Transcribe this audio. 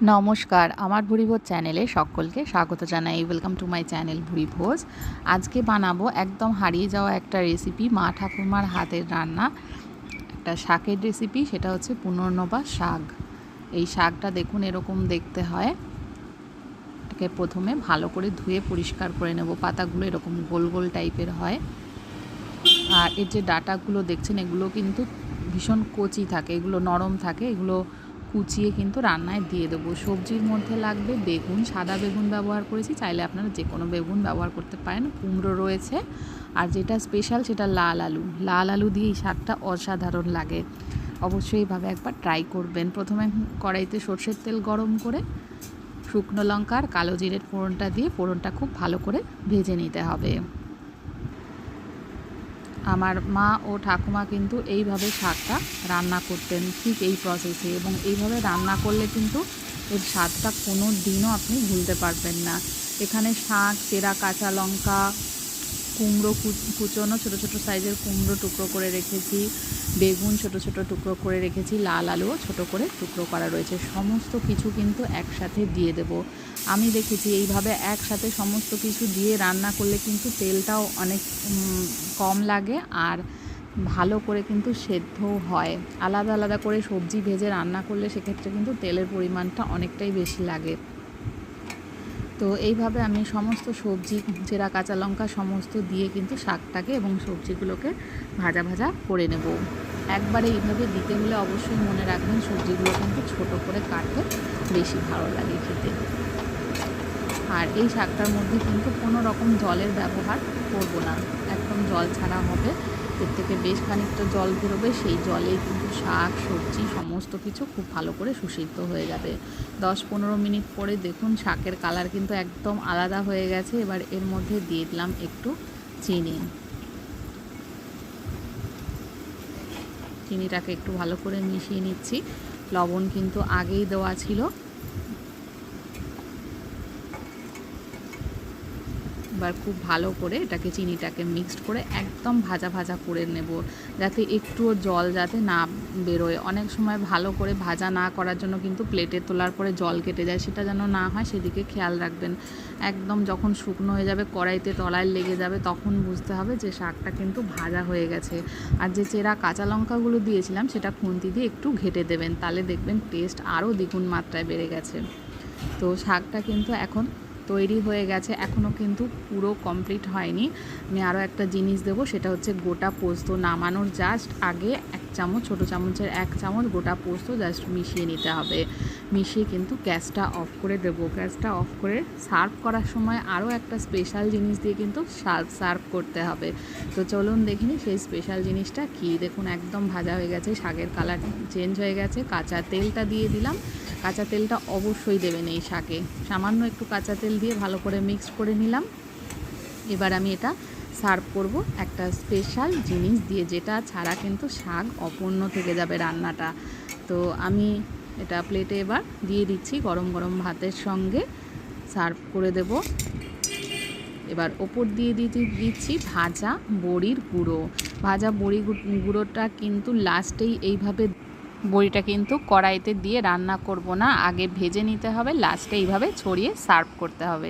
নমস্কার, আমার ভুরিভোজ চ্যানেলে সকলকে স্বাগত জানাই। Welcome to my channel Bhuribhoj. আজকে বানাবো একদম হারিয়ে যাওয়া একটা রেসিপি, মা ঠাকুমার হাতের রান্না একটা শাকের রেসিপি। সেটা হচ্ছে পুনর্নবা শাক। এই শাকটা দেখুন এরকম দেখতে হয়। এটাকে প্রথমে ভালো করে ধুয়ে পরিষ্কার করে নেব। পাতাগুলো এরকম গোল গোল টাইপের হয়, আর এর যে ডাঁটাগুলো দেখছেন এগুলো কিন্তু ভীষণ কচি থাকে, এগুলো নরম থাকে। এগুলো কুচিয়ে কিন্তু রান্নায় দিয়ে দেবো। সবজির মধ্যে লাগবে বেগুন, সাদা বেগুন ব্যবহার করেছি, চাইলে আপনারা যে কোনো বেগুন ব্যবহার করতে পারেন। কুমড়ো রয়েছে, আর যেটা স্পেশাল সেটা লাল আলু। লাল আলু দিয়ে এই শাকটা অসাধারণ লাগে। অবশ্যই এইভাবে একবার ট্রাই করবেন। প্রথমে কড়াইতে সর্ষের তেল গরম করে শুকনো লঙ্কা আর কালো জিরের ফোড়নটা দিয়ে ফোড়নটা খুব ভালো করে ভেজে নিতে হবে। আমার মা ও ঠাকুমা কিন্তু এইভাবে শাকটা রান্না করতেন, ঠিক এই প্রসেসে, এবং এইভাবে রান্না করলে কিন্তু এর স্বাদটা কোনো দিনও আপনি ভুলতে পারবেন না। এখানে শাক, চেরা কাঁচা লঙ্কা, কুমড়ো কুচোনো ছোটো ছোটো সাইজের কুমড়ো টুকরো করে রেখেছি, বেগুন ছোটো ছোটো টুকরো করে রেখেছি, লাল আলুও ছোটো করে টুকরো করা রয়েছে। সমস্ত কিছু কিন্তু একসাথে দিয়ে দেব। আমি দেখেছি এইভাবে একসাথে সমস্ত কিছু দিয়ে রান্না করলে কিন্তু তেলটাও অনেক কম লাগে, আর ভালো করে কিন্তু সেদ্ধও হয়। আলাদা আলাদা করে সবজি ভেজে রান্না করলে সেক্ষেত্রে কিন্তু তেলের পরিমাণটা অনেকটাই বেশি লাগে। তো এইভাবে আমি সমস্ত সবজি, চেরা কাঁচা লঙ্কা সমস্ত দিয়ে কিন্তু শাকটাকে এবং সবজিগুলোকে ভাজা ভাজা করে নেব। একবারে এইভাবে দিতে হলে অবশ্যই মনে রাখবেন সবজিগুলো কিন্তু ছোট করে কাটতে বেশি ভালো লাগে খেতে। আর এই শাকটার মধ্যে কিন্তু কোনো রকম জলের ব্যবহার করব না, একদম জল ছাড়া হবে। এর থেকে বেশ খানিকটা জল বেরোবে, সেই জলেই কিন্তু শাক সবজি সমস্ত কিছু খুব ভালো করে সুসিদ্ধ হয়ে যাবে। 10-15 মিনিট পরে দেখুন শাকের কালার কিন্তু একদম আলাদা হয়ে গেছে। এবার এর মধ্যে দিয়ে দিলাম একটু চিনি। চিনিটাকে একটু ভালো করে মিশিয়ে নিচ্ছি। লবণ কিন্তু আগেই দেওয়া ছিল। এবার খুব ভালো করে এটাকে চিনিটাকে মিক্সড করে একদম ভাজা ভাজা করে নেব, যাতে একটুও জল যাতে না বেরোয়। অনেক সময় ভালো করে ভাজা না করার জন্য কিন্তু প্লেটে তোলার পরে জল কেটে যায়, সেটা যেন না হয় সেদিকে খেয়াল রাখবেন। একদম যখন শুকনো হয়ে যাবে, কড়াইতে তলায় লেগে যাবে, তখন বুঝতে হবে যে শাকটা কিন্তু ভাজা হয়ে গেছে। আর যে চেরা কাঁচা লঙ্কাগুলো দিয়েছিলাম সেটা খুন্তি দিয়ে একটু ঘেটে দেবেন, তাহলে দেখবেন টেস্ট আরও দ্বিগুণ মাত্রায় বেড়ে গেছে। তো শাকটা কিন্তু এখন তৈরি হয়ে গেছে, এখনও কিন্তু পুরো কমপ্লিট হয়নি। আমি আরও একটা জিনিস দেবো, সেটা হচ্ছে গোটা পোস্ত। নামানোর জাস্ট আগে 1 চামচ, ছোটো চামচের 1 চামচ গোটা পোস্ত জাস্ট মিশিয়ে নিতে হবে। মিশিয়ে কিন্তু গ্যাসটা অফ করে দেবো। গ্যাসটা অফ করে সার্ভ করার সময় আরও একটা স্পেশাল জিনিস দিয়ে কিন্তু সার্ভ করতে হবে। তো চলুন দেখিনি সেই স্পেশাল জিনিসটা কি। দেখুন একদম ভাজা হয়ে গেছে, শাকের কালার চেঞ্জ হয়ে গেছে। কাঁচা তেলটা দিয়ে দিলাম। কাঁচা তেলটা অবশ্যই দেবেন এই শাকে। সামান্য একটু কাঁচা তেল দিয়ে ভালো করে মিক্স করে নিলাম। এবার আমি এটা সার্ভ করব একটা স্পেশাল জিনিস দিয়ে, যেটা ছাড়া কিন্তু শাক অপূর্ণ থেকে যাবে রান্নাটা। তো আমি এটা প্লেটে এবার দিয়ে দিচ্ছি, গরম গরম ভাতের সঙ্গে সার্ভ করে দেব। এবার ওপর দিয়ে দিচ্ছি ভাজা বড়ির গুঁড়ো। ভাজা বড়ি গুঁড়োটা কিন্তু লাস্টেই এইভাবে, বড়িটা কিন্তু কড়াইতে দিয়ে রান্না করব না, আগে ভেজে নিতে হবে, লাস্টে এইভাবে ছড়িয়ে সার্ভ করতে হবে।